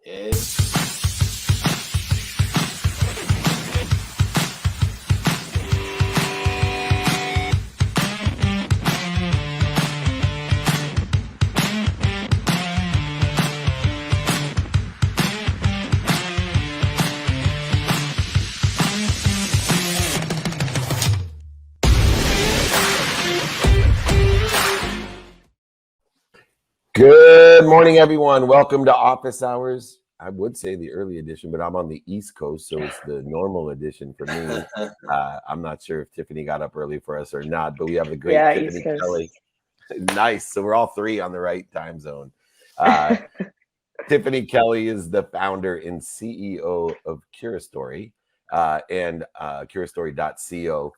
is. Good morning, everyone. Welcome to Office Hours. I would say the early edition, but I'm on the East Coast, so it's the normal edition for me. I'm not sure if Tiffany got up early for us or not, but we have the great Tiffany Kelly. Nice. So we're all three on the right time zone. Tiffany Kelly is the founder and CEO of CuraStory and curastory.co.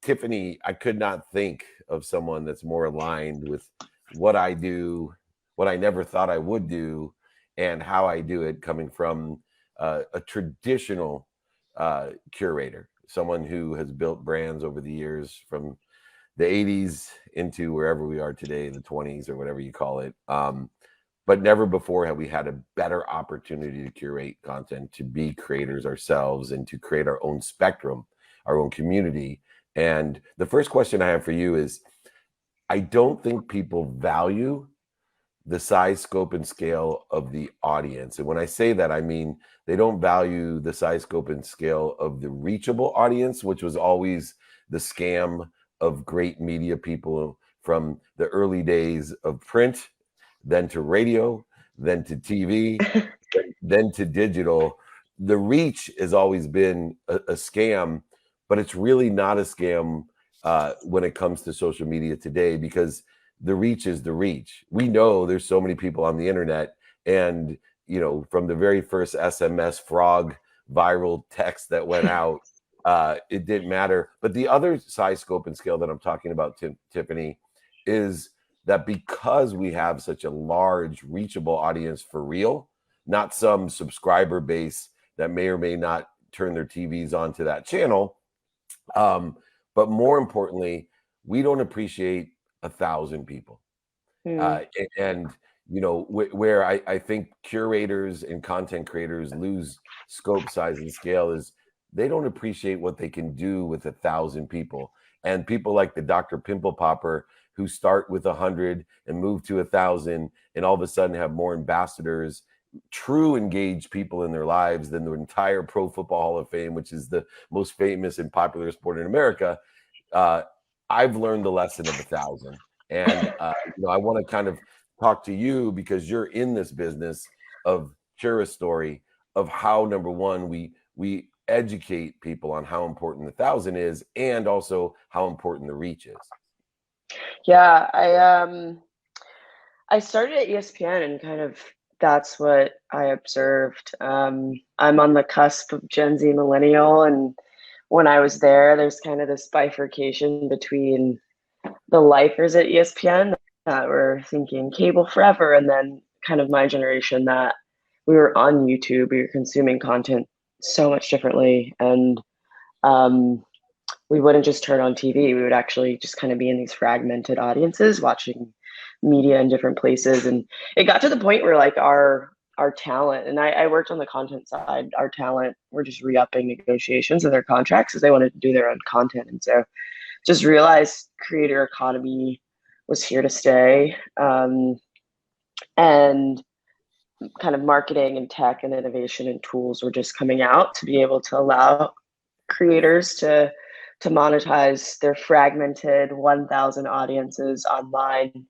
Tiffany, I could not think of someone that's more aligned with what I do, what I never thought I would do, and how I do it, coming from a traditional curator, someone who has built brands over the years from the 80s into wherever we are today, the 20s or whatever you call it. But never before have we had a better opportunity to curate content, to be creators ourselves, and to create our own spectrum, our own community. And the first question I have for you is, I don't think people value the size, scope, and scale of the audience. And when I say that, I mean they don't value the size, scope, and scale of the reachable audience, which was always the scam of great media people from the early days of print, then to radio, then to TV, then to digital. The reach has always been a scam, but it's really not a scam when it comes to social media today, because the reach is the reach. We know there's so many people on the internet, and from the very first SMS frog viral text that went out, it didn't matter. But the other size, scope, and scale that I'm talking about, Tiffany, is that because we have such a large reachable audience for real, not some subscriber base that may or may not turn their TVs onto that channel, but more importantly, we don't appreciate 1,000 people. And where I think curators and content creators lose scope, size, and scale is they don't appreciate what they can do with 1,000 people. And people like the Dr. Pimple Popper, who start with 100 and move to 1,000, and all of a sudden have more ambassadors, true engaged people in their lives than the entire Pro Football Hall of Fame, which is the most famous and popular sport in America. I've learned the lesson of 1,000. And, I want to kind of talk to you, because you're in this business of CuraStory, of how, number one, we educate people on how important the 1,000 is, and also how important the reach is. Yeah, I started at ESPN, and kind of that's what I observed. I'm on the cusp of Gen Z millennial, and when I was there's kind of this bifurcation between the lifers at ESPN that were thinking cable forever, and then kind of my generation that we were on YouTube, we were consuming content so much differently, and we wouldn't just turn on TV. We would actually just kind of be in these fragmented audiences watching media in different places. And it got to the point where like our talent, and I worked on the content side, our talent were just re-upping negotiations of their contracts because they wanted to do their own content. And so just realized creator economy was here to stay. And kind of marketing and tech and innovation and tools were just coming out to be able to allow creators to monetize their fragmented 1,000 audiences online.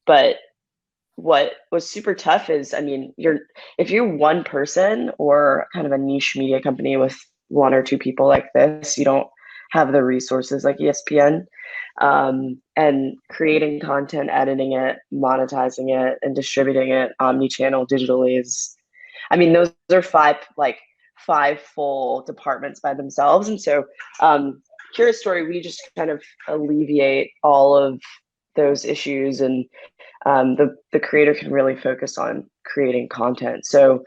But what was super tough is, I mean, if you're one person or kind of a niche media company with one or two people like this, you don't have the resources like ESPN. And creating content, editing it, monetizing it, and distributing it omni-channel digitally is, I mean, those are five full departments by themselves. And so CuraStory, we just kind of alleviate all of those issues, and the creator can really focus on creating content. So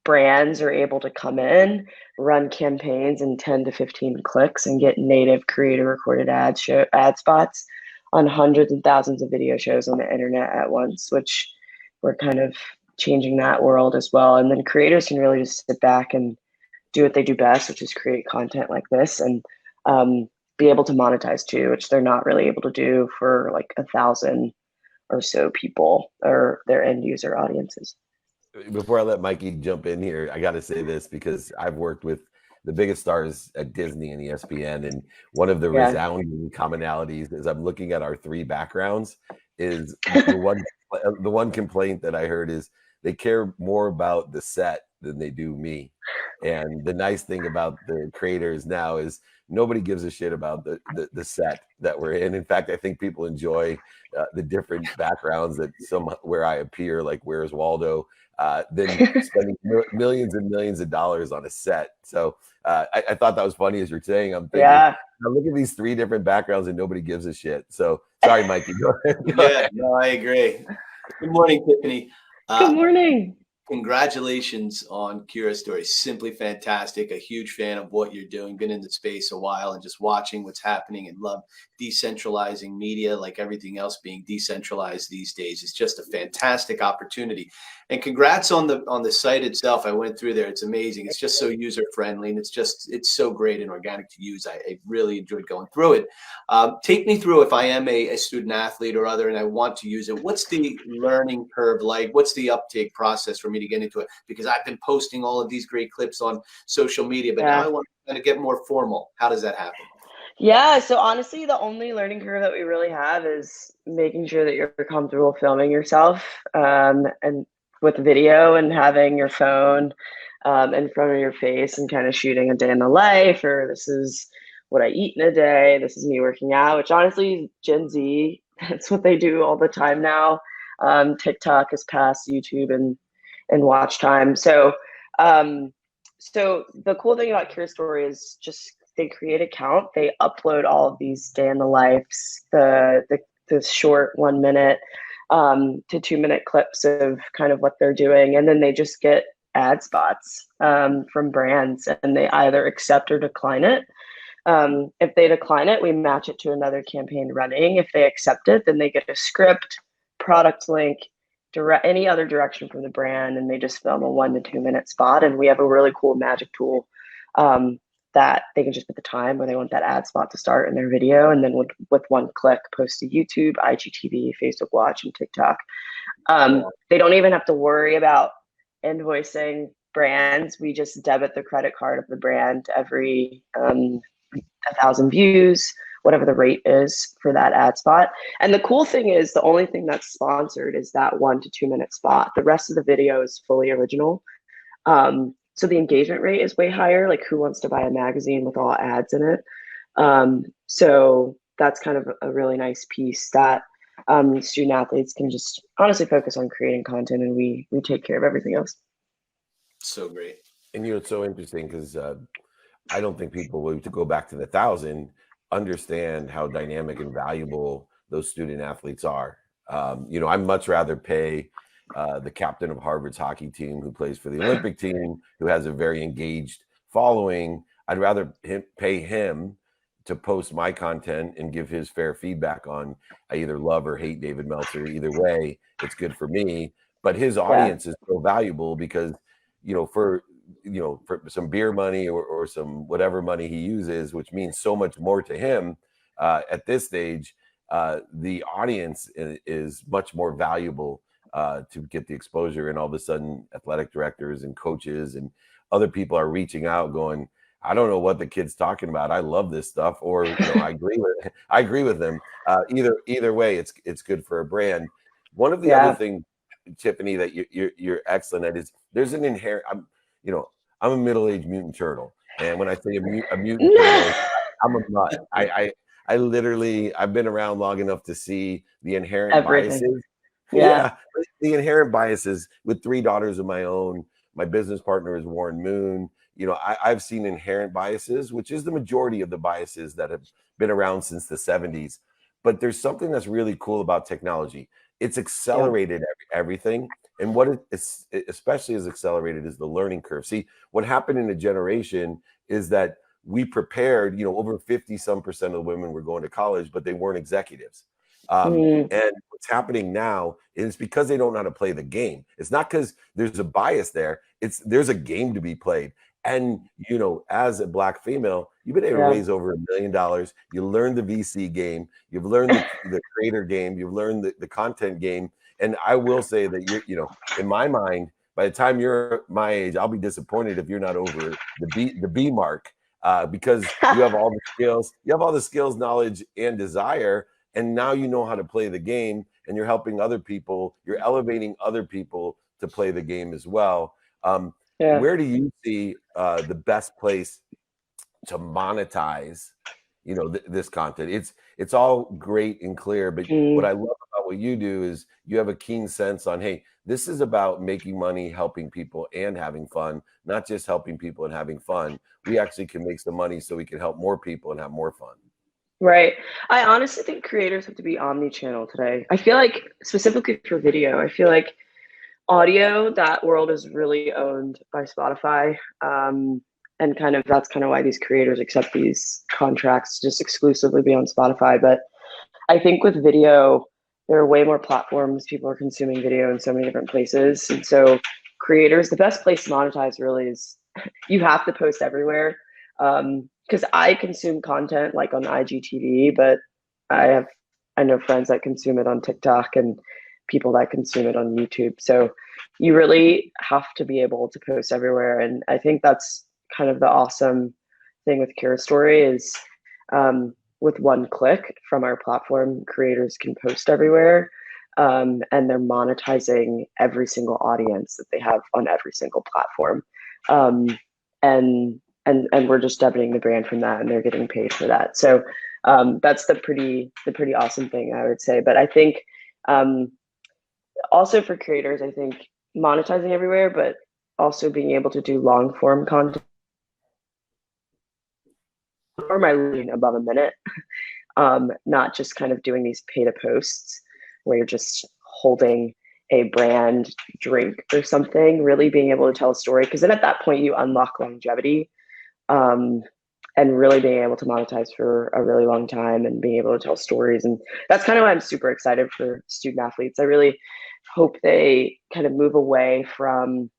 brands are able to come in, run campaigns in 10 to 15 clicks, and get native creator recorded ad spots on hundreds and thousands of video shows on the internet at once, which we're kind of changing that world as well. And then creators can really just sit back and do what they do best, which is create content like this, and be able to monetize too, which they're not really able to do for like 1,000 or so people or their end user audiences. Before I let Mikey jump in here, I got to say this because I've worked with the biggest stars at Disney and ESPN, and one of the resounding commonalities as I'm looking at our three backgrounds is the one complaint that I heard is they care more about the set than they do me. And the nice thing about the creators now is nobody gives a shit about the set that we're in. In fact, I think people enjoy the different backgrounds that where I appear, like Where's Waldo, than spending millions and millions of dollars on a set. So I thought that was funny as you're saying. I'm thinking, now look at these three different backgrounds and nobody gives a shit. So sorry, Mikey. Go ahead. No, I agree. Good morning, Tiffany. Good morning. Congratulations on Curious Story. Simply fantastic. A huge fan of what you're doing. Been in the space a while and just watching what's happening, and love decentralizing media, like everything else being decentralized these days. It's just a fantastic opportunity. And congrats on the site itself. I went through there. It's amazing. It's just so user friendly, and it's so great and organic to use. I really enjoyed going through it. Take me through, if I am a student athlete or other and I want to use it, what's the learning curve like? What's the uptake process for me to get into it? Because I've been posting all of these great clips on social media, but now I want to get more formal. How does that happen? Yeah, so honestly, the only learning curve that we really have is making sure that you're comfortable filming yourself, and with video, and having your phone in front of your face and kind of shooting a day in the life, or this is what I eat in a day, this is me working out, which honestly, Gen Z, that's what they do all the time now. TikTok has passed YouTube and watch time. So the cool thing about Curious Story is just they create an account, they upload all of these day in the lives, the short 1 minute to 2 minute clips of kind of what they're doing, and then they just get ad spots from brands, and they either accept or decline it. If they decline it, we match it to another campaign running. If they accept it, then they get a script, product link, any other direction from the brand, and they just film a 1 to 2 minute spot. And we have a really cool magic tool that they can just put the time where they want that ad spot to start in their video, and then with one click post to YouTube, IGTV, Facebook Watch, and TikTok. They don't even have to worry about invoicing brands. We just debit the credit card of the brand every 1,000 views, whatever the rate is for that ad spot. And the cool thing is, the only thing that's sponsored is that 1 to 2 minute spot. The rest of the video is fully original. So the engagement rate is way higher. Like, who wants to buy a magazine with all ads in it? So that's kind of a really nice piece that student athletes can just honestly focus on creating content, and we take care of everything else. So great. And it's so interesting because I don't think people will, to go back to the 1,000, understand how dynamic and valuable those student athletes are. I'd much rather pay the captain of Harvard's hockey team who plays for the Olympic team, who has a very engaged following. I'd rather pay him to post my content and give his fair feedback on I either love or hate David Meltzer. Either way, it's good for me. But his audience is so valuable because, for some beer money or some whatever money he uses, which means so much more to him at this stage, the audience is much more valuable to get the exposure. And all of a sudden, athletic directors and coaches and other people are reaching out going, I don't know what the kid's talking about. I love this stuff. Or, I agree with them. Either way, it's good for a brand. One of the other things, Tiffany, that you're excellent at is there's an inherent, I'm a middle-aged mutant turtle. And when I say a mutant turtle, I'm a nut. I literally, I've been around long enough to see the inherent biases. Yeah, the inherent biases with 3 daughters of my own. My business partner is Warren Moon. I've seen inherent biases, which is the majority of the biases that have been around since the 70s. But there's something that's really cool about technology. It's accelerated everything. And what it especially is accelerated is the learning curve. See, what happened in a generation is that we prepared, over 50% of the women were going to college, but they weren't executives. And what's happening now is because they don't know how to play the game. It's not because there's a bias there. There's a game to be played. And, you know, as a Black female, you've been able to raise over $1 million. You learned the VC game. You've learned the creator game. You've learned the content game. And I will say that you know, in my mind, by the time you're my age, I'll be disappointed if you're not over the B mark, because you have all the skills, knowledge, and desire. And now you know how to play the game, and you're helping other people. You're elevating other people to play the game as well. Where do you see the best place to monetize, you know, this content? It's all great and clear, but what I love about what you do is you have a keen sense on, hey, this is about making money, helping people, and having fun, not just helping people and having fun. We actually can make some money so we can help more people and have more fun. Right. I honestly think creators have to be omni-channel today. I feel like specifically for video, I feel like audio, that world is really owned by Spotify. And that's kind of why these creators accept these contracts to just exclusively be on Spotify. But I think with video, there are way more platforms. People are consuming video in so many different places. And so creators, the best place to monetize really is you have to post everywhere. Because I consume content like on IGTV, but I know friends that consume it on TikTok and people that consume it on YouTube. So you really have to be able to post everywhere. And I think that's kind of the awesome thing with Kira Story is with one click from our platform, creators can post everywhere. And they're monetizing every single audience that they have on every single platform. And we're just debiting the brand from that, and they're getting paid for that. So that's the pretty awesome thing, I would say. But I think also for creators, I think monetizing everywhere, but also being able to do long form content, or my lean above a minute, not just kind of doing these pay to posts where you're just holding a brand drink or something, really being able to tell a story. Because then at that point you unlock longevity, and really being able to monetize for a really long time and being able to tell stories. And that's kind of why I'm super excited for student athletes. I really hope they kind of move away from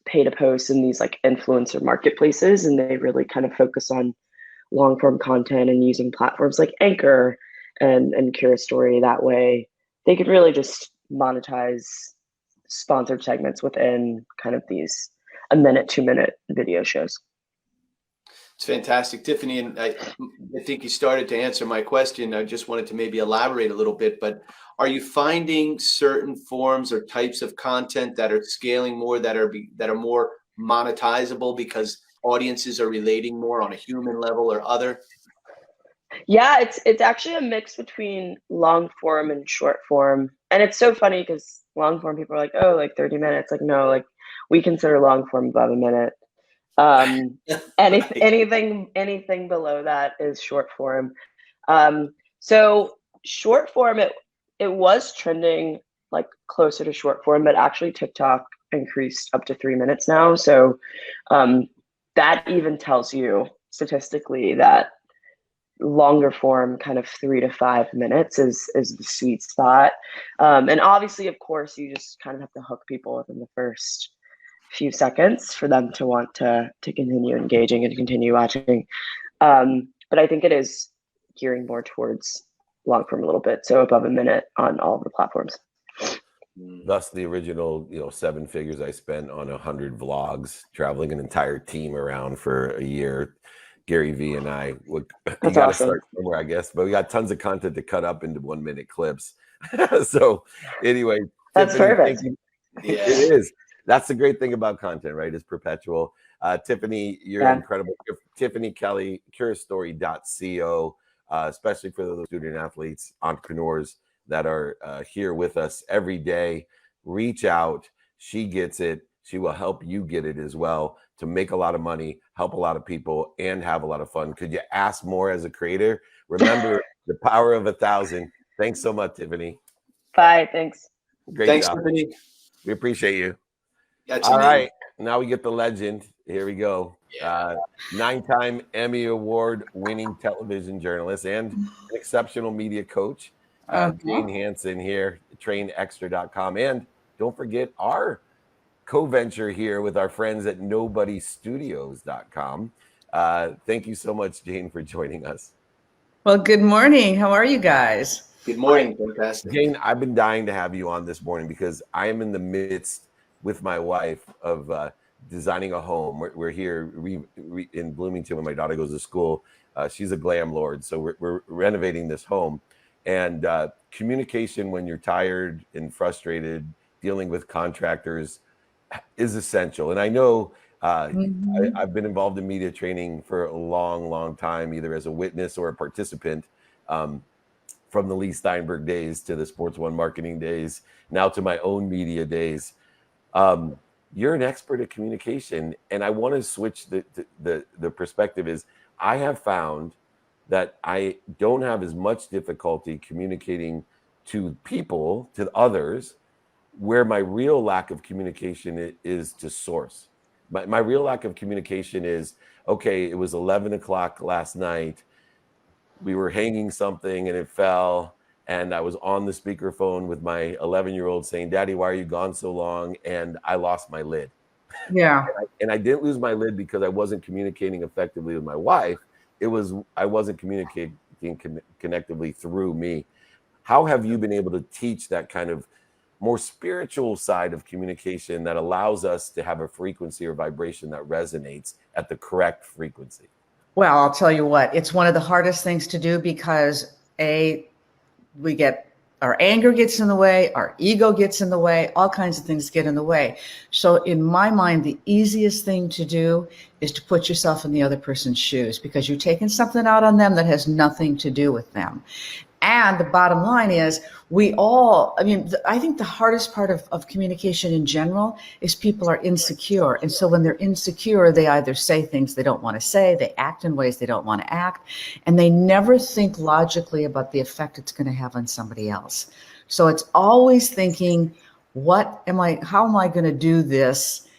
pay to post in these like influencer marketplaces, and they really kind of focus on long form content and using platforms like Anchor and Kira Story. That way they could really just monetize sponsored segments within kind of these 1-minute, 2-minute video shows. It's fantastic, Tiffany. And I think you started to answer my question. I just wanted to maybe elaborate a little bit, but are you finding certain forms or types of content that are scaling more, that are more monetizable because audiences are relating more on a human level or other? Yeah, it's actually a mix between long form and short form. And it's so funny because long form people are like, oh, like 30 minutes. Like, no, like we consider long form above a minute. Anything below that is short form. So short form, it was trending like closer to short form, but actually TikTok increased up to 3 minutes now. So that even tells you statistically that longer form, kind of 3 to 5 minutes is the sweet spot. And obviously, of course, you just kind of have to hook people within the first few seconds for them to want to continue engaging and continue watching. But I think it is gearing more towards long form a little bit, so above a minute on all of the platforms. Thus the original, 7 figures I spent on 100 vlogs, traveling an entire team around for a year. Gary V and I, you got to awesome. Start somewhere, I guess, but we got tons of content to cut up into 1-minute clips. So anyway, that's Tiffany, perfect. Yeah. It is. That's the great thing about content, right? It's perpetual. Tiffany, you're incredible. Tiffany Kelly, curastory.co, especially for those student athletes, entrepreneurs that are here with us every day. Reach out. She gets it. She will help you get it as well, to make a lot of money, help a lot of people, and have a lot of fun. Could you ask more as a creator? Remember the power of 1,000. Thanks so much, Tiffany. Bye. Thanks. Great job. Tiffany. We appreciate you. All right. Now we get the legend. Here we go. 9-time Emmy Award winning television journalist and an exceptional media coach. Jane Hansen here, trainextra.com. And don't forget our co-venture here with our friends at nobodystudios.com. Thank you so much, Jane, for joining us. Well, good morning. How are you guys? Good morning. Fantastic. Jane, I've been dying to have you on this morning because I am in the midst with my wife of designing a home. We're here in Bloomington when my daughter goes to school. She's a glam lord, so we're renovating this home. And communication when you're tired and frustrated, dealing with contractors is essential. And I know I've been involved in media training for a long, long time, either as a witness or a participant, from the Lee Steinberg days to the Sports One marketing days, now to my own media days. You're an expert at communication, and I want to switch the perspective. Is I have found that I don't have as much difficulty communicating to people, to others, where my real lack of communication is to source. My real lack of communication is, okay, it was 11 o'clock last night. We were hanging something and it fell. And I was on the speakerphone with my 11-year-old saying, Daddy, why are you gone so long? And I lost my lid. Yeah. And I didn't lose my lid because I wasn't communicating effectively with my wife. I wasn't communicating connectively through me. How have you been able to teach that kind of more spiritual side of communication that allows us to have a frequency or vibration that resonates at the correct frequency? Well, I'll tell you what, it's one of the hardest things to do because our anger gets in the way, our ego gets in the way, all kinds of things get in the way. So in my mind, the easiest thing to do is to put yourself in the other person's shoes, because you're taking something out on them that has nothing to do with them. And the bottom line is I think the hardest part of communication in general is people are insecure. And so when they're insecure, they either say things they don't want to say, they act in ways they don't want to act, and they never think logically about the effect it's going to have on somebody else. So it's always thinking, how am I going to do this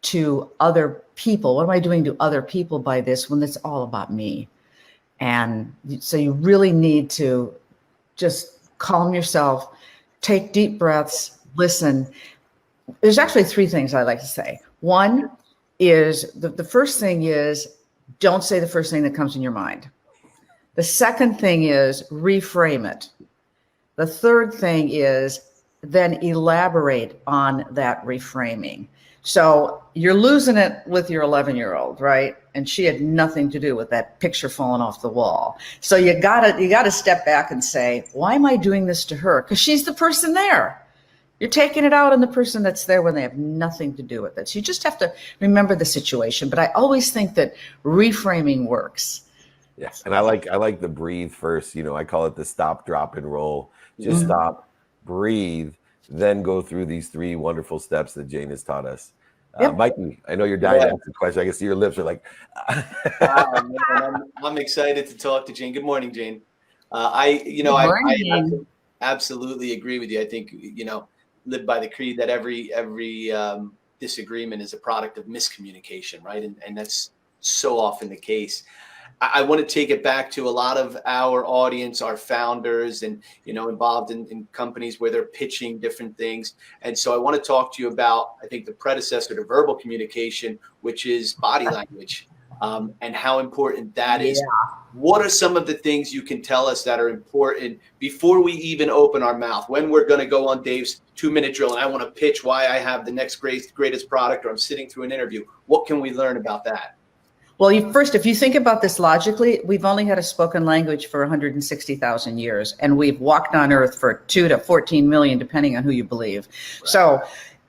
to other people? What am I doing to other people by this when it's all about me? And so you really need to just calm yourself, take deep breaths, listen. There's actually three things I like to say. One is the first thing is, don't say the first thing that comes in your mind. The second thing is reframe it. The third thing is then elaborate on that reframing. So you're losing it with your 11-year-old, right? And she had nothing to do with that picture falling off the wall. So you gotta step back and say, why am I doing this to her? Because she's the person there. You're taking it out on the person that's there when they have nothing to do with it. So you just have to remember the situation. But I always think that reframing works. Yes, and I like the breathe first. I call it the stop, drop, and roll. Just stop, breathe, then go through these three wonderful steps that Jane has taught us. Yep. Mikey, I know you're dying to ask a question. I can see your lips are like. I'm excited to talk to Jane. Good morning, Jane. I absolutely agree with you. I think live by the creed that every disagreement is a product of miscommunication, right? And that's so often the case. I want to take it back to a lot of our audience, our founders, and involved in companies where they're pitching different things. And so I want to talk to you about, I think, the predecessor to verbal communication, which is body language, and how important that is. What are some of the things you can tell us that are important before we even open our mouth? When we're going to go on Dave's 2-minute drill and I want to pitch why I have the next greatest product, or I'm sitting through an interview, what can we learn about that? Well, if you think about this logically, we've only had a spoken language for 160,000 years, and we've walked on Earth for 2 to 14 million, depending on who you believe. Right. So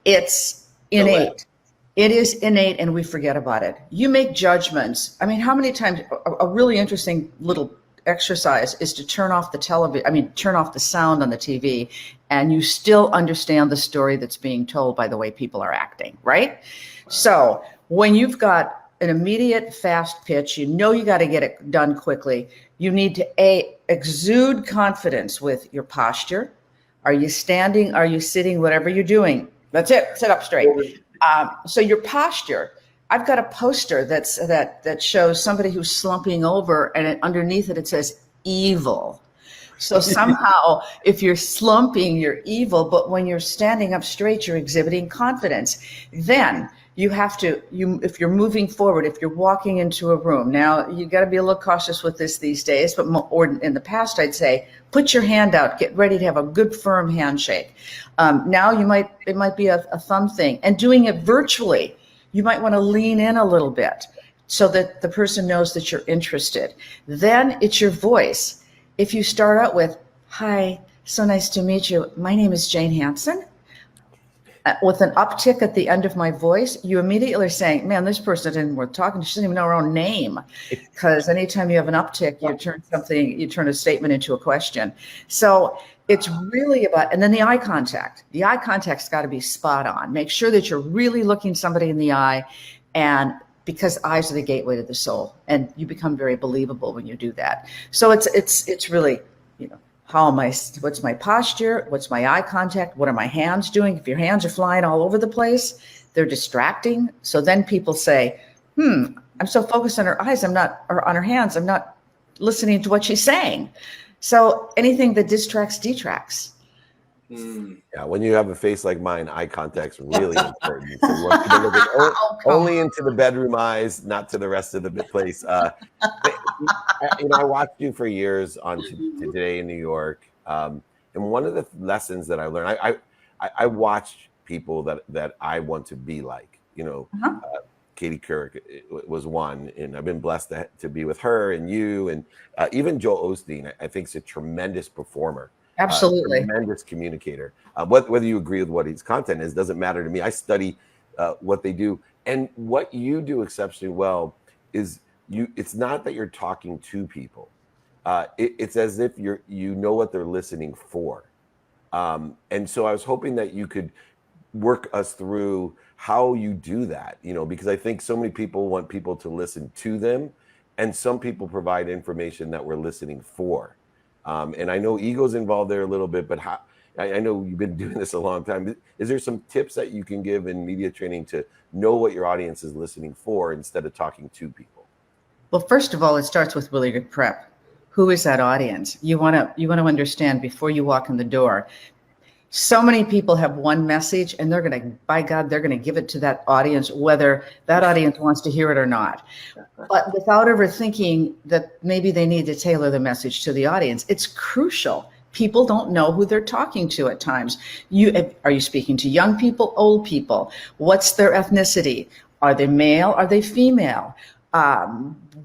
it's innate. It is innate, and we forget about it. You make judgments. I mean, how many times a really interesting little exercise is to turn off turn off the sound on the TV, and you still understand the story that's being told by the way people are acting, right? Wow. So when you've got an immediate fast pitch, you got to get it done quickly. You need to exude confidence with your posture. Are you standing? Are you sitting? Whatever you're doing, that's it. Sit up straight. So your posture. I've got a poster that shows somebody who's slumping over, and underneath it says evil. So somehow, if you're slumping, you're evil, but when you're standing up straight, you're exhibiting confidence. Then you have to, if you're moving forward, if you're walking into a room, now you got to be a little cautious with this these days, but or in the past, I'd say, put your hand out, get ready to have a good firm handshake. Now it might be a thumb thing, and doing it virtually, you might want to lean in a little bit so that the person knows that you're interested. Then it's your voice. If you start out with, "Hi, so nice to meet you. My name is Jane Hansen," with an uptick at the end of my voice, you immediately are saying, "Man, this person isn't worth talking to. She doesn't even know her own name." Because anytime you have an uptick, you turn a statement into a question. So it's really about, and then the eye contact. The eye contact's got to be spot on. Make sure that you're really looking somebody in the eye, and because eyes are the gateway to the soul, and you become very believable when you do that. So it's really, what's my posture? What's my eye contact? What are my hands doing? If your hands are flying all over the place, they're distracting. So then people say, I'm so focused on her eyes, or on her hands, I'm not listening to what she's saying. So anything that distracts, detracts. Yeah, when you have a face like mine, eye contact's really important. So you want to look at only into the bedroom eyes, not to the rest of the place. I watched you for years on Today in New York, and one of the lessons that I learned, I watched people that I want to be like. Katie Couric was one, and I've been blessed to be with her and you, and even Joel Osteen. I think is a tremendous performer. Absolutely. Tremendous communicator. Whether you agree with what his content is doesn't matter to me. I study what they do, and what you do exceptionally well is it's not that you're talking to people. It's as if you know what they're listening for. And so I was hoping that you could work us through how you do that, because I think so many people want people to listen to them, and some people provide information that we're listening for. And I know ego's involved there a little bit, but I know you've been doing this a long time. Is there some tips that you can give in media training to know what your audience is listening for instead of talking to people? Well, first of all, it starts with really good prep. Who is that audience? You want to understand before you walk in the door. So many people have one message, and they're going to give it to that audience, whether that audience wants to hear it or not. But without ever thinking that maybe they need to tailor the message to the audience. It's crucial. People don't know who they're talking to at times. Are you speaking to young people, old people? What's their ethnicity? Are they male? Are they female?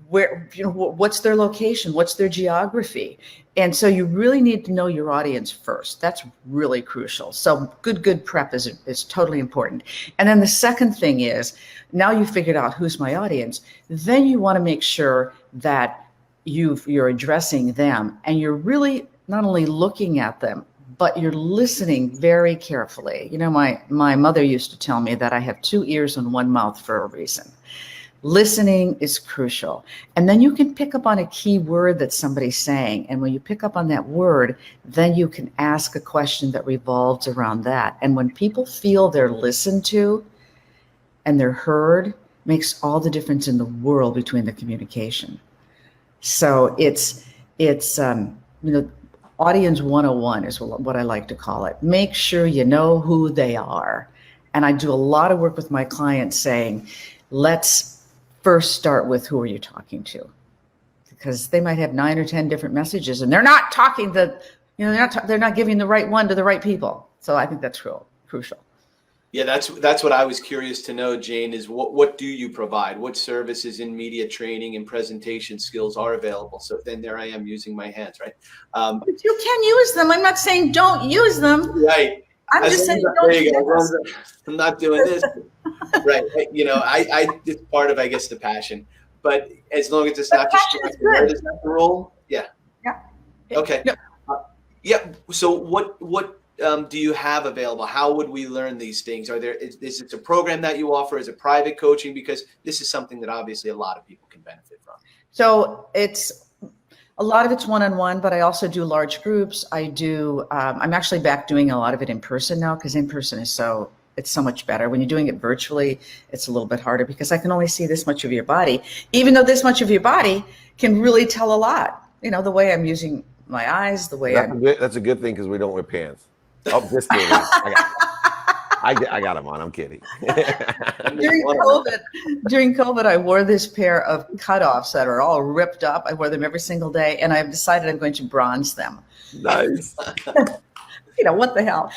What's their location? What's their geography? And so you really need to know your audience first. That's really crucial. So good prep is totally important. And then the second thing is, now you've figured out who's my audience, then you want to make sure that you're addressing them, and you're really not only looking at them, but you're listening very carefully. My mother used to tell me that I have 2 ears and 1 mouth for a reason. Listening is crucial. And then you can pick up on a key word that somebody's saying. And when you pick up on that word, then you can ask a question that revolves around that. And when people feel they're listened to and they're heard, makes all the difference in the world between the communication. So it's audience 101 is what I like to call it. Make sure you know who they are. And I do a lot of work with my clients saying, let's first start with who are you talking to, because they might have 9 or 10 different messages, and they're not talking they're not giving the right one to the right people. So I think that's crucial. Yeah, that's what I was curious to know, Jane, is what do you provide? What services in media training and presentation skills are available? So then there I am using my hands, right? But you can use them. I'm not saying don't use them. Right. I'm just saying don't use them. I'm not doing this. Right. It's part of, I guess, the passion. But as long as it's not just the rule. Yeah. Yeah. Okay. Yeah. So what do you have available? How would we learn these things? Is it a program that you offer? Is it private coaching? Because this is something that obviously a lot of people can benefit from. So a lot of it's one-on-one, but I also do large groups. I'm actually back doing a lot of it in person now, because in person is so much better. When you're doing it virtually, it's a little bit harder because I can only see this much of your body, even though this much of your body can really tell a lot. The way I'm using my eyes, the way that's a good thing because we don't wear pants. Oh, just kidding. I got them on. I'm kidding. During COVID, I wore this pair of cutoffs that are all ripped up. I wear them every single day, and I've decided I'm going to bronze them. Nice. What the hell?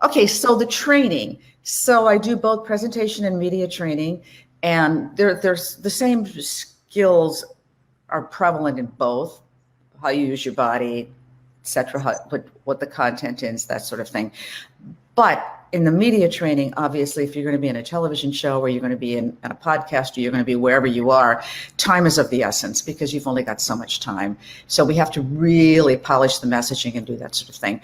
Okay, so the training. So I do both presentation and media training, and there's the same skills are prevalent in both. How you use your body, etc. What the content is, that sort of thing. But in the media training, obviously, if you're going to be in a television show or you're going to be in a podcast or you're going to be wherever you are, time is of the essence because you've only got so much time. So we have to really polish the messaging and do that sort of thing.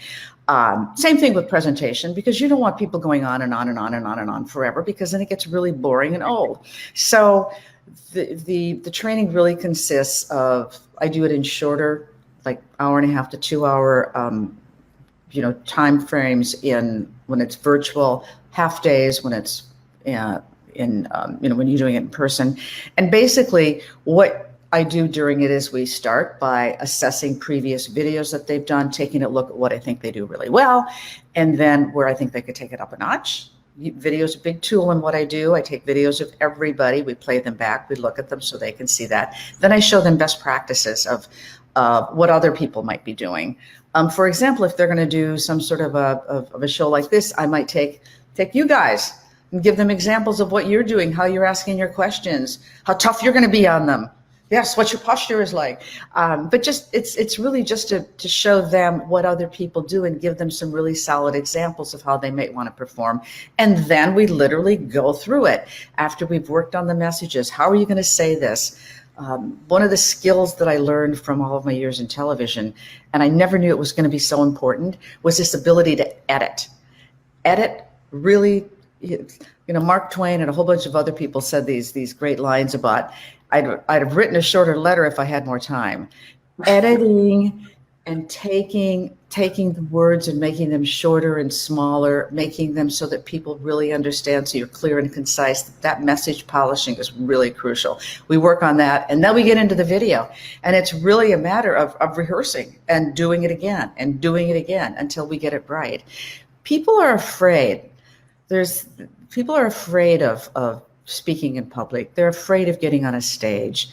Same thing with presentation, because you don't want people going on and on and on and on and on forever, because then it gets really boring and old. So the training really consists of, I do it in shorter, like hour and a half to 2 hour time frames when it's virtual, half days when it's when you're doing it in person. And basically what I do during it is we start by assessing previous videos that they've done, taking a look at what I think they do really well, and then where I think they could take it up a notch. Video is a big tool in what I do. I take videos of everybody, we play them back, we look at them so they can see that. Then I show them best practices of what other people might be doing. For example, if they're going to do some sort of a show like this, I might take you guys and give them examples of what you're doing, how you're asking your questions, how tough you're going to be on them. Yes, what your posture is like. But it's really just to show them what other people do and give them some really solid examples of how they might want to perform. And then we literally go through it after we've worked on the messages. How are you going to say this? One of the skills that I learned from all of my years in television, and I never knew it was going to be so important, was this ability to edit. Edit really, Mark Twain and a whole bunch of other people said these great lines about, I'd have written a shorter letter if I had more time. Editing and taking the words and making them shorter and smaller, making them so that people really understand, so you're clear and concise. That message polishing is really crucial. We work on that, and then we get into the video. And it's really a matter of rehearsing and doing it again and doing it again until we get it right. People are afraid. People are afraid of speaking in public. They're afraid of getting on a stage.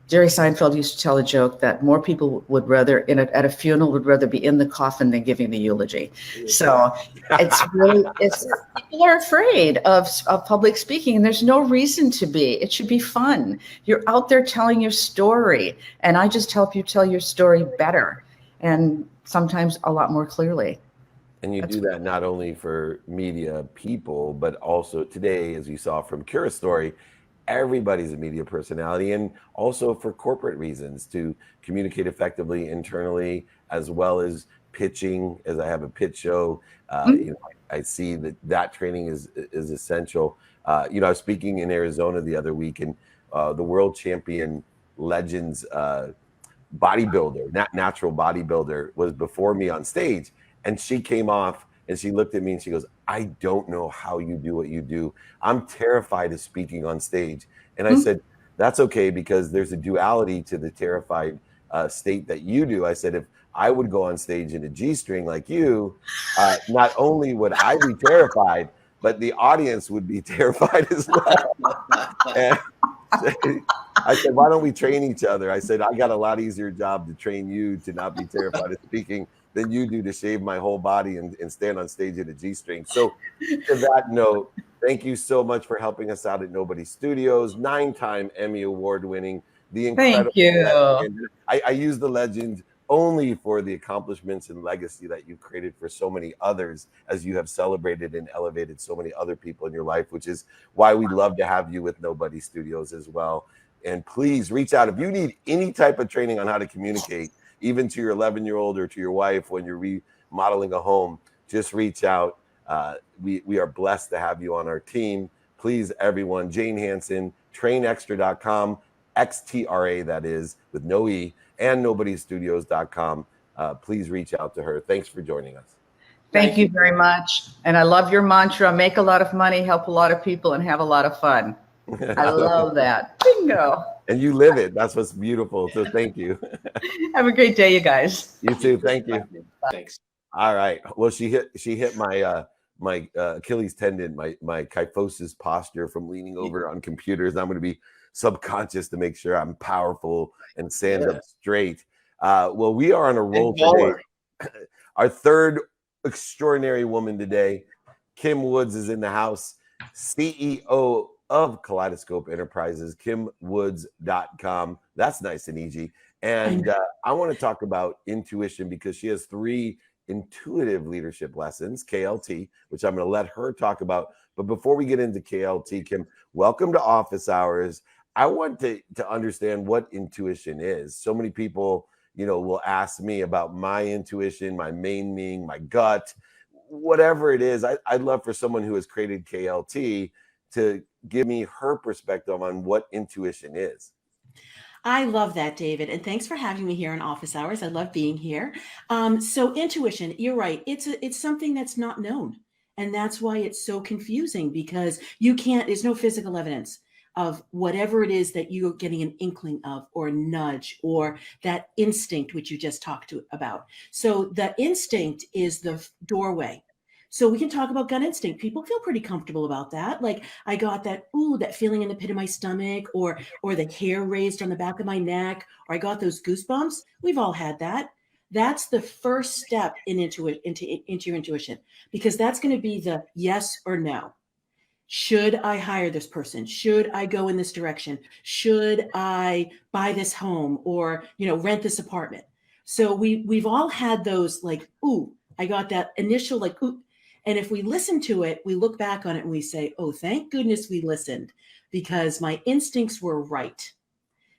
Jerry Seinfeld used to tell a joke that more people would rather at a funeral would rather be in the coffin than giving the eulogy. So people are afraid of public speaking, and there's no reason to be. It should be fun. You're out there telling your story, and I just help you tell your story better and sometimes a lot more clearly. And you do that not only for media people, but also today, as you saw from Curious Story, everybody's a media personality, and also for corporate reasons to communicate effectively internally, as well as pitching. As I have a pitch show, I see that training is essential. I was speaking in Arizona the other week, and the world champion legends bodybuilder, natural bodybuilder, was before me on stage. And she came off and she looked at me and she goes, I don't know how you do what you do. I'm terrified of speaking on stage. And I said, that's okay, because there's a duality to the terrified state that you do. I said, if I would go on stage in a G-string like you, not only would I be terrified, but the audience would be terrified as well. And I said, why don't we train each other? I said, I got a lot easier job to train you to not be terrified of speaking than you do to shave my whole body and stand on stage at a G-string. So to that note, thank you so much for helping us out at Nobody Studios, 9-time Emmy Award winning, the incredible. Thank you. I use the legend only for the accomplishments and legacy that you've created for so many others, as you have celebrated and elevated so many other people in your life, which is why we love to have you with Nobody Studios as well. And please reach out if you need any type of training on how to communicate, even to your 11-year-old or to your wife when you're remodeling a home. Just reach out. We are blessed to have you on our team. Please, everyone, Jane Hansen, trainextra.com, XTRA, that is, with no E, and nobodystudios.com. Please reach out to her. Thanks for joining us. Thank you very much. And I love your mantra, make a lot of money, help a lot of people, and have a lot of fun. I love that. Bingo. and you live it. That's what's beautiful. So thank you. Have a great day, you guys. You too. Thank you. Thanks. All right. Well, she hit my Achilles tendon, my kyphosis posture from leaning over on computers. I'm going to be subconscious to make sure I'm powerful and stand up straight. Well, we are on a roll today. Our third extraordinary woman today, Kim Woods, is in the house, CEO of Kaleidoscope Enterprises, kimwoods.com. That's nice and easy. And I want to talk about intuition because she has 3 intuitive leadership lessons, KLT, which I'm going to let her talk about. But before we get into KLT, Kim, welcome to Office Hours. I want to understand what intuition is. So many people, will ask me about my intuition, my main meaning, my gut, whatever it is. I'd love for someone who has created KLT to give me her perspective on what intuition is. I love that, David. And thanks for having me here in Office Hours. I love being here. So intuition, you're right. It's something that's not known. And that's why it's so confusing because there's no physical evidence of whatever it is that you're getting an inkling of or a nudge or that instinct, which you just talked about. So the instinct is the doorway. So we can talk about gut instinct. People feel pretty comfortable about that. Like I got that feeling in the pit of my stomach or the hair raised on the back of my neck, or I got those goosebumps. We've all had that. That's the first step into your intuition, because that's going to be the yes or no. Should I hire this person? Should I go in this direction? Should I buy this home or, rent this apartment? So we've all had those like, ooh, I got that initial like, ooh. And if we listen to it, we look back on it and we say, oh, thank goodness we listened because my instincts were right.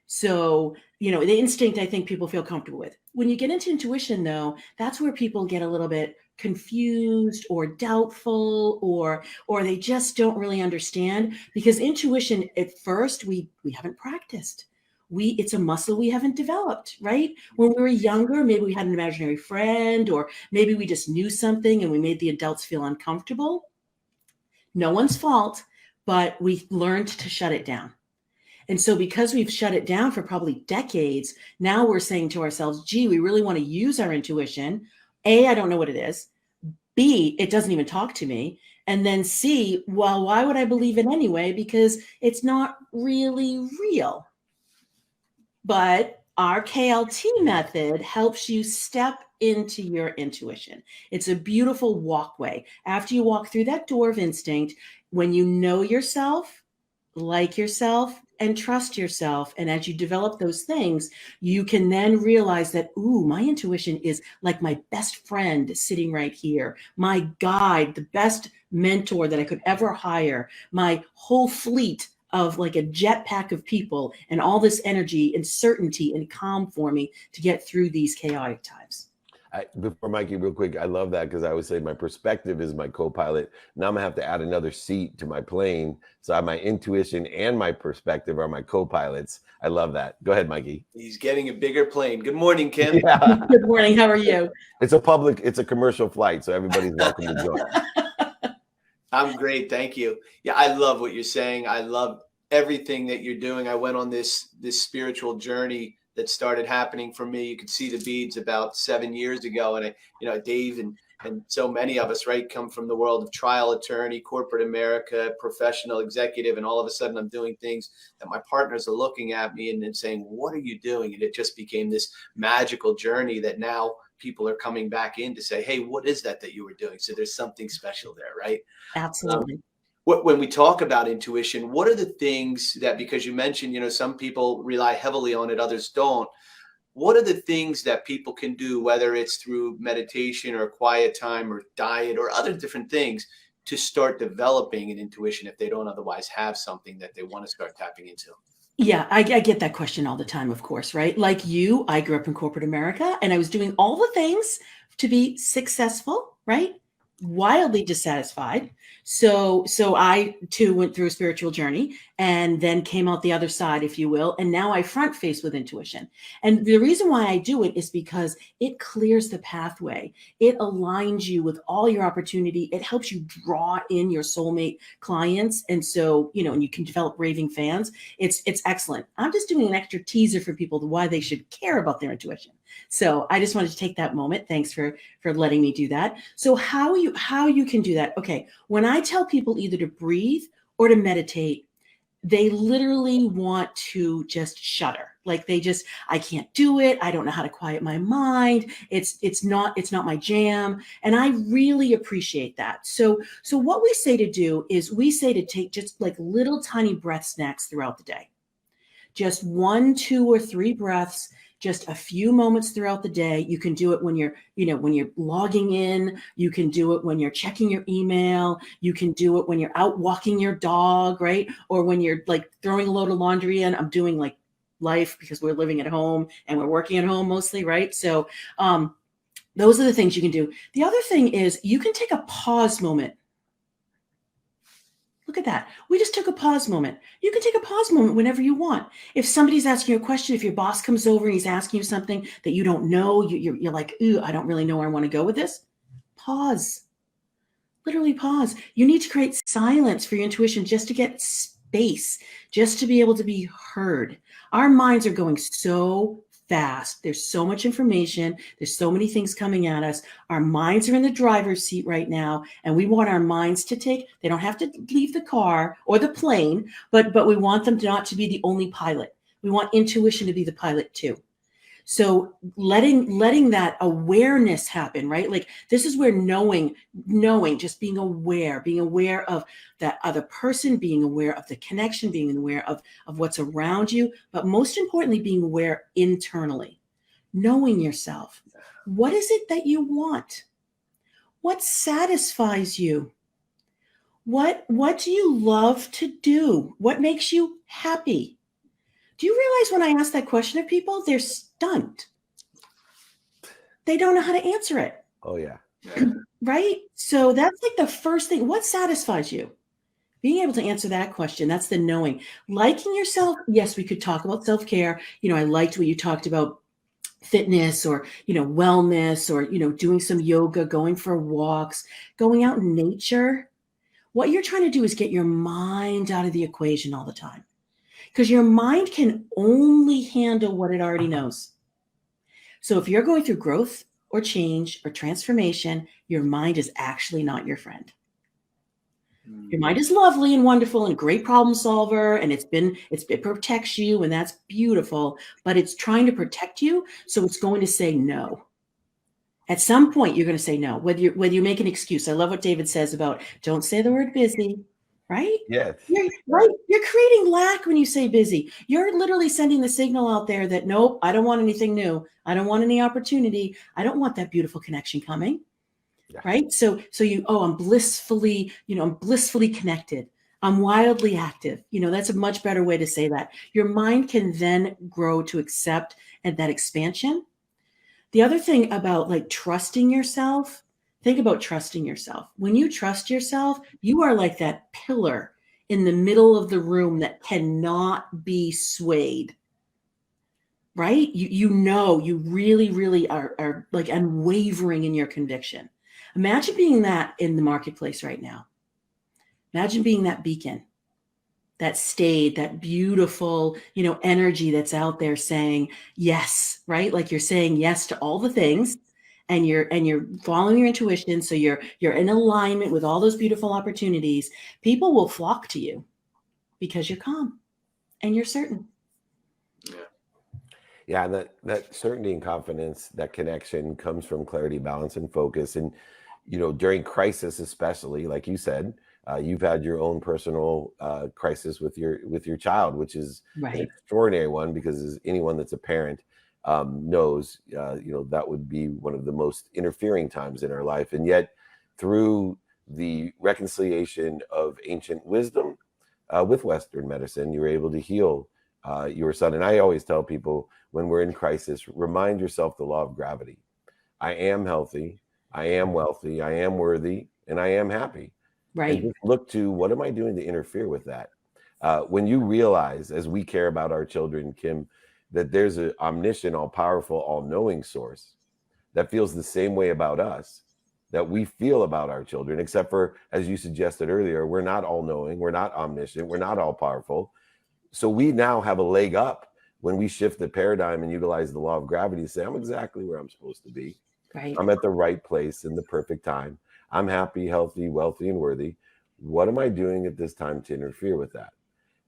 So, the instinct, I think people feel comfortable with. When you get into intuition, though, that's where people get a little bit confused or doubtful or they just don't really understand, because intuition at first we haven't practiced. It's a muscle we haven't developed, right? When we were younger, maybe we had an imaginary friend, or maybe we just knew something and we made the adults feel uncomfortable. No one's fault, but we learned to shut it down. And so because we've shut it down for probably decades, now we're saying to ourselves, gee, we really want to use our intuition. A, I don't know what it is. B, it doesn't even talk to me. And then C, well, why would I believe it anyway? Because it's not really real. But our KLT method helps you step into your intuition. It's a beautiful walkway. After you walk through that door of instinct, when you know yourself, like yourself, and trust yourself, and as you develop those things, you can then realize that, ooh, my intuition is like my best friend sitting right here, my guide, the best mentor that I could ever hire, my whole fleet of like a jetpack of people, and all this energy and certainty and calm for me to get through these chaotic times. Before Mikey, real quick, I love that because I always say my perspective is my co-pilot. Now I'm gonna have to add another seat to my plane. So I have my intuition and my perspective are my co-pilots. I love that. Go ahead, Mikey. He's getting a bigger plane. Good morning, Kim. Yeah. Good morning. How are you? It's a commercial flight, so everybody's welcome to join. I'm great. Thank you. Yeah, I love what you're saying. I love everything that you're doing. I went on this spiritual journey that started happening for me. You could see the beads about 7 years ago. And Dave and so many of us, right, come from the world of trial attorney, corporate America, professional executive. And all of a sudden I'm doing things that my partners are looking at me and then saying, what are you doing? And it just became this magical journey that now people are coming back in to say, hey, what is that you were doing? So there's something special there, right? Absolutely. When we talk about intuition, what are the things that, because you mentioned, some people rely heavily on it, others don't. What are the things that people can do, whether it's through meditation or quiet time or diet or other different things, to start developing an intuition if they don't otherwise have something that they want to start tapping into? Yeah, I get that question all the time, of course, right? Like you, I grew up in corporate America and I was doing all the things to be successful, right? wildly dissatisfied. So I too went through a spiritual journey and then came out the other side, if you will. And now I front face with intuition. And the reason why I do it is because it clears the pathway. It aligns you with all your opportunity. It helps you draw in your soulmate clients. And so, and you can develop raving fans. It's excellent. I'm just doing an extra teaser for people to why they should care about their intuition. So I just wanted to take that moment. Thanks for letting me do that. So how you can do that. Okay. When I tell people either to breathe or to meditate, they literally want to just shudder. Like I can't do it. I don't know how to quiet my mind. It's not my jam. And I really appreciate that. So what we say to do is we say to take just like little tiny breath snacks throughout the day. Just 1, 2, or 3 breaths, just a few moments throughout the day. You can do it when you're logging in. You can do it when you're checking your email. You can do it when you're out walking your dog, right? Or when you're like throwing a load of laundry in. I'm doing like life because we're living at home and we're working at home mostly, right? So those are the things you can do. The other thing is you can take a pause moment. Look at that. We just took a pause moment. You can take a pause moment whenever you want. If somebody's asking you a question, if your boss comes over and he's asking you something that you don't know, you're like, ooh, I don't really know where I want to go with this. Pause. Literally pause. You need to create silence for your intuition just to get space, just to be able to be heard. Our minds are going so fast. There's so much information. There's so many things coming at us. Our minds are in the driver's seat right now, and we want our minds to they don't have to leave the car or the plane, but we want them not to be the only pilot. We want intuition to be the pilot too. So letting that awareness happen, right? Like this is where knowing, just being aware of that other person, being aware of the connection, being aware of what's around you, but most importantly, being aware internally, knowing yourself. What is it that you want? What satisfies you? What do you love to do? What makes you happy? Do you realize when I ask that question of people, they're stunned. They don't know how to answer it. Oh, yeah. Right? So that's like the first thing. What satisfies you? Being able to answer that question, that's the knowing. Liking yourself, yes, we could talk about self-care. I liked what you talked about, fitness or, wellness or, doing some yoga, going for walks, going out in nature. What you're trying to do is get your mind out of the equation all the time. Because your mind can only handle what it already knows. So if you're going through growth or change or transformation, your mind is actually not your friend. Your mind is lovely and wonderful and a great problem solver, and it protects you, and that's beautiful, but it's trying to protect you, so it's going to say no. At some point, you're going to say no, whether you make an excuse. I love what David says about don't say the word busy. Right? Yes. You're creating lack when you say busy. You're literally sending the signal out there that, nope, I don't want anything new. I don't want any opportunity. I don't want that beautiful connection coming. Yeah. Right? So I'm blissfully connected. I'm wildly active. That's a much better way to say that. Your mind can then grow to accept and that expansion. The other thing about like trusting yourself, think about trusting yourself. When you trust yourself, you are like that pillar in the middle of the room that cannot be swayed, right? You really, really are like unwavering in your conviction. Imagine being that in the marketplace right now. Imagine being that beacon, that stayed, that beautiful, energy that's out there saying yes, right? Like you're saying yes to all the things. And you're following your intuition, so you're in alignment with all those beautiful opportunities. People will flock to you because you're calm and you're certain. Yeah, and that certainty and confidence, that connection comes from clarity, balance, and focus. And during crisis, especially, like you said, you've had your own personal crisis with your child, which is an extraordinary one, because as anyone that's a parent knows, that would be one of the most interfering times in our life. And yet through the reconciliation of ancient wisdom with Western medicine, you were able to heal your son. And I always tell people, when we're in crisis, remind yourself the law of gravity. I am healthy. I am wealthy. I am worthy. and I am happy. And Right. just look to what am I doing to interfere with that? When you realize, as we care about our children, Kim, that there's an omniscient, all powerful, all knowing source that feels the same way about us that we feel about our children, except for, as you suggested earlier, we're not all knowing, we're not omniscient, we're not all powerful. So we now have a leg up when we shift the paradigm and utilize the law of gravity to say, I'm exactly where I'm supposed to be. Right. I'm at the right place in the perfect time. I'm happy, healthy, wealthy, and worthy. What am I doing at this time to interfere with that?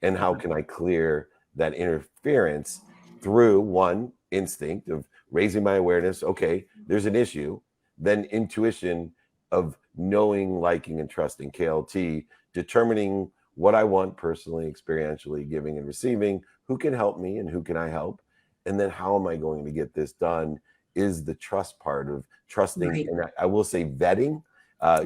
And how can I clear that interference through one instinct of raising my awareness? Okay, there's an issue. Then intuition of knowing, liking, and trusting, KLT, determining what I want personally, experientially, giving and receiving, who can help me and who can I help? And then how am I going to get this done is the trust part of trusting. Right. And I will say vetting.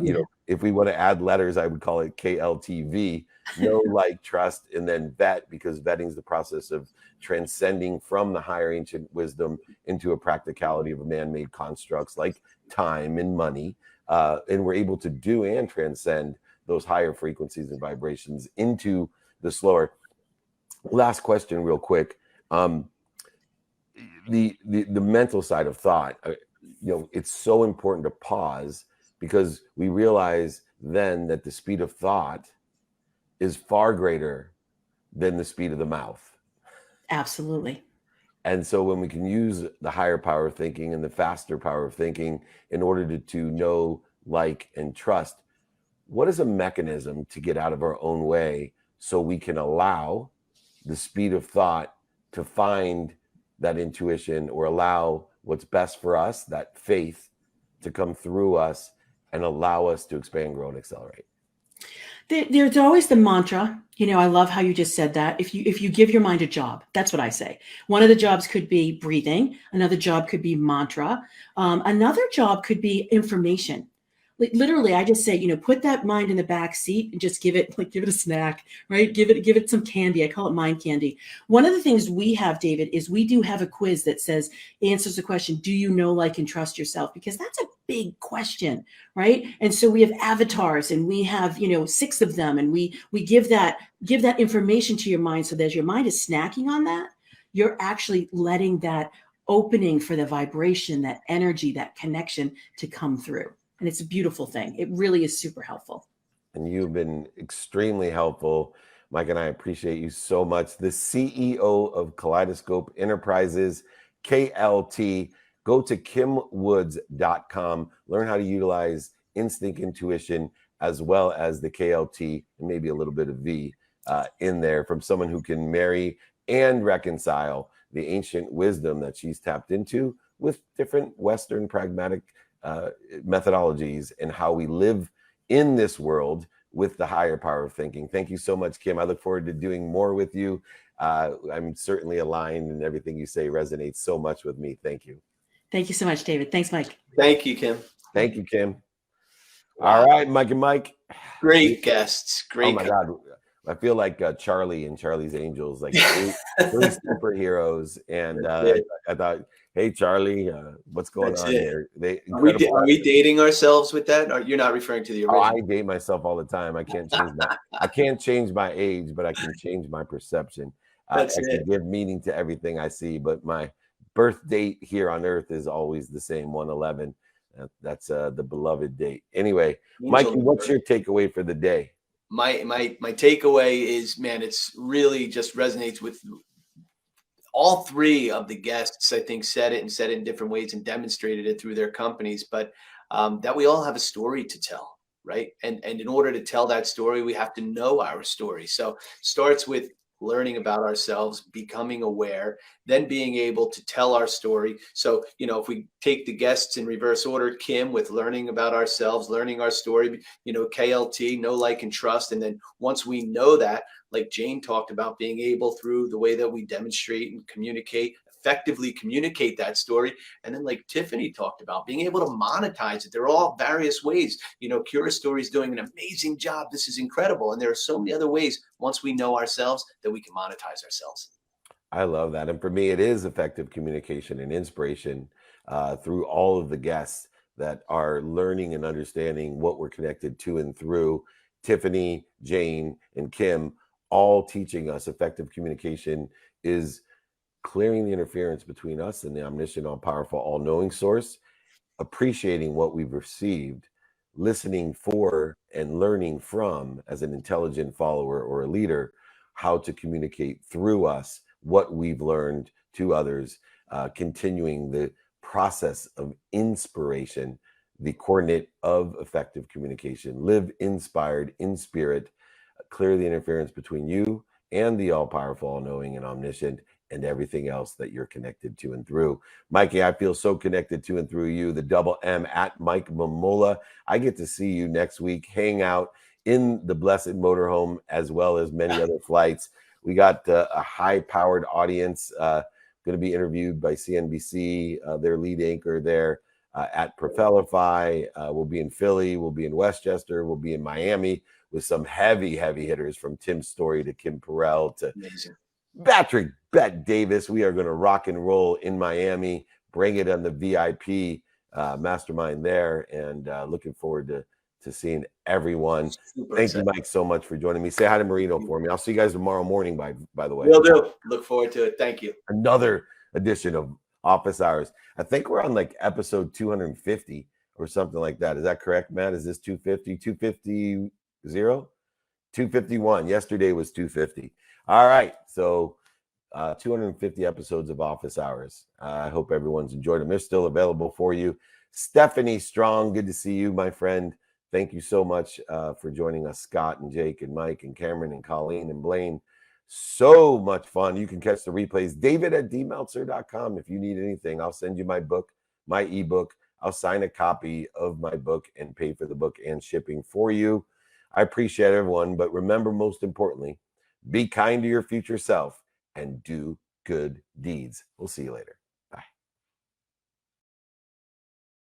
You know, if we want to add letters, I would call it KLTV, know, like, trust, and then vet, because vetting is the process of transcending from the higher ancient wisdom into a practicality of man-made constructs like time and money. And we're able to do and transcend those higher frequencies and vibrations into the slower. Last question real quick. The mental side of thought, you know, it's so important to pause, because we realize then that the speed of thought is far greater than the speed of the mouth. Absolutely. And so when we can use the higher power of thinking and the faster power of thinking in order to know, like, and trust, what is a mechanism to get out of our own way so we can allow the speed of thought to find that intuition, or allow what's best for us, that faith, to come through us and allow us to expand, grow, and accelerate? There's always the mantra. You know, I love how you just said that. If you give your mind a job, that's what I say. One of the jobs could be breathing. Another job could be mantra. Another job could be information. Like, literally, I just say, you know, put that mind in the back seat and just give it a snack, right? Give it some candy. I call it mind candy. One of the things we have, David, is we do have a quiz that says, answers the question, do you know, like, and trust yourself? Because that's a big question, right? And so we have avatars, and we have, you know, 6 of them, and we give that information to your mind, so that as your mind is snacking on that, you're actually letting that opening for the vibration, that energy, that connection to come through. And it's a beautiful thing. It really is super helpful. And you've been extremely helpful, Mike, and I appreciate you so much. The CEO of Kaleidoscope Enterprises, KLT. Go to kimwoods.com, learn how to utilize instinct, intuition, as well as the KLT, and maybe a little bit of V in there, from someone who can marry and reconcile the ancient wisdom that she's tapped into with different Western pragmatic methodologies, and how we live in this world with the higher power of thinking. Thank you so much, Kim. I look forward to doing more with you. I'm certainly aligned, and everything you say resonates so much with me. Thank you. Thank you so much, David. Thanks, Mike. Thank you, Kim. Thank you, Kim. Wow. All right, Mike and Mike. Great guests. Great. Oh my God. I feel like Charlie and Charlie's Angels, like three superheroes. And I thought, hey, Charlie, what's going on here? Are we dating ourselves with that? Or you're not referring to the original? I date myself all the time. I can't change my age, but I can change my perception. I can give meaning to everything I see, but my birth date here on Earth is always the same, 1/11. That's the beloved date. Anyway, Mikey, what's your takeaway for the day? My takeaway is, man, it's really just resonates with all 3 of the guests. I think said it in different ways and demonstrated it through their companies, but that we all have a story to tell, right? And in order to tell that story, we have to know our story. So starts with learning about ourselves, becoming aware, then being able to tell our story. So, you know, if we take the guests in reverse order, Kim with learning about ourselves, learning our story, you know, KLT, know, like, and trust. And then once we know that, like Jane talked about, being able through the way that we demonstrate and communicate, effectively communicate that story. And then, like Tiffany talked about, being able to monetize it. There are all various ways. You know, Cura Story is doing an amazing job. This is incredible. And there are so many other ways, once we know ourselves, that we can monetize ourselves. I love that. And for me, it is effective communication and inspiration through all of the guests that are learning and understanding what we're connected to and through. Tiffany, Jane, and Kim all teaching us effective communication is clearing the interference between us and the omniscient, all-powerful, all-knowing source, appreciating what we've received, listening for and learning from, as an intelligent follower or a leader, how to communicate through us what we've learned to others, continuing the process of inspiration, the coordinate of effective communication. Live inspired in spirit, clear the interference between you and the all-powerful, all-knowing, and omniscient, and everything else that you're connected to and through. Mikey, I feel so connected to and through you. The double M at Mike Momola. I get to see you next week, hang out in the blessed motorhome, as well as many other flights. We got a high-powered audience going to be interviewed by CNBC, their lead anchor there at Propellerfy. We'll be in Philly. We'll be in Westchester. We'll be in Miami with some heavy hitters, from Tim Story to Kim Perrell to Amazing. Patrick Bet Davis. We are going to rock and roll in Miami, bring it on the VIP mastermind there, and looking forward to seeing everyone. Super Thank excited. you, Mike, so much for joining me. Say hi to Marino for me. I'll see you guys tomorrow morning, by the way. Will do. Look forward to it. Thank you. Another edition of Office Hours. I think we're on like episode 250 or something like that. Is that correct, Matt? Is this 250? 250? 251. Yesterday was 250. All right. So 250 episodes of Office Hours. I hope everyone's enjoyed them. They're still available for you. Stephanie Strong, good to see you, my friend. Thank you so much for joining us, Scott and Jake and Mike and Cameron and Colleen and Blaine. So much fun. You can catch the replays. David at dmeltzer.com. If you need anything, I'll send you my book, my ebook. I'll sign a copy of my book and pay for the book and shipping for you. I appreciate everyone, but remember, most importantly, be kind to your future self and do good deeds. We'll see you later.